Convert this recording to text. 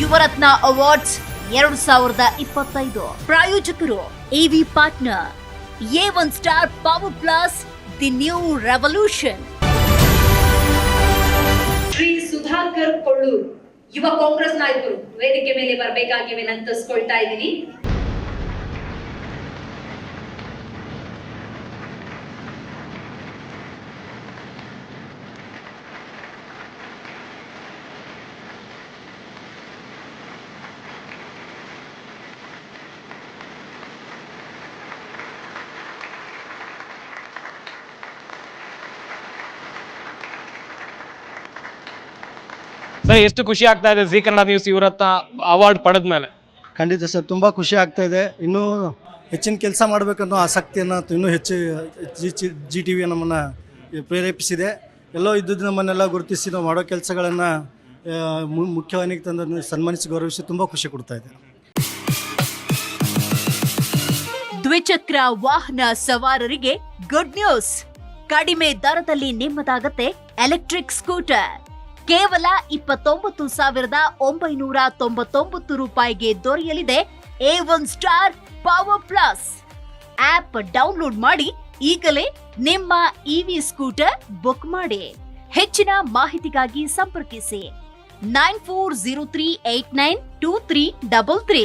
Yuvarathna awards 2025 ಪ್ರಾಯೋಜಕರು AV partner A1 star power plus the new revolution. Shri Sudhakar Kollur ಯುವ ಕಾಂಗ್ರೆಸ್ ನಾಯಕರು ವೇದಿಕೆ ಮೇಲೆ ಬರಬೇಕಾಗಿ ವಿನಂತಿಸ್ಕೊಳ್ತಾ ಇದ್ದೀನಿ. ಸರ್, ಎಷ್ಟು ಖುಷಿ ಆಗ್ತಾ ಇದೆ G Kannada news Yuvarathna award ಪಡೆದ ಮೇಲೆ? ಖಂಡಿತ ಸರ್, ತುಂಬ ಖುಷಿ ಆಗ್ತಾ ಇದೆ. ಇನ್ನೂ ಹೆಚ್ಚಿನ ಕೆಲಸ ಮಾಡಬೇಕನ್ನೋ ಆಸಕ್ತಿಯನ್ನು ಇನ್ನೂ ಹೆಚ್ಚು ಜಿ ಟಿ ವಿ ನಮ್ಮನ್ನು ಪ್ರೇರೇಪಿಸಿದೆ. ಎಲ್ಲೋ ಇದ್ದದ್ದು ನಮ್ಮನ್ನೆಲ್ಲ ಗುರುತಿಸಿ ನಾವು ಮಾಡೋ ಕೆಲಸಗಳನ್ನು ಮುಖ್ಯವಾಹಿನಿಗೆ ತಂದು ಸನ್ಮಾನಿಸಿ ಗೌರವಿಸಿ ತುಂಬ ಖುಷಿ ಕೊಡ್ತಾ ಇದೆ. ದ್ವಿಚಕ್ರ ವಾಹನ ಸವಾರರಿಗೆ ಗುಡ್ ನ್ಯೂಸ್. ಕಡಿಮೆ ದರದಲ್ಲಿ ನಿಮ್ಮದಾಗತ್ತೆ ಎಲೆಕ್ಟ್ರಿಕ್ ಸ್ಕೂಟರ್. ಕೇವಲ 29,999 ರೂಪಾಯಿಗೆ ದೊರೆಯಲಿದೆ A1 star power plus. App download ಮಾಡಿ ಈಗಲೇ ನಿಮ್ಮ ಇವಿ ಸ್ಕೂಟರ್ ಬುಕ್ ಮಾಡಿ. ಹೆಚ್ಚಿನ ಮಾಹಿತಿಗಾಗಿ ಸಂಪರ್ಕಿಸಿ 9403892333.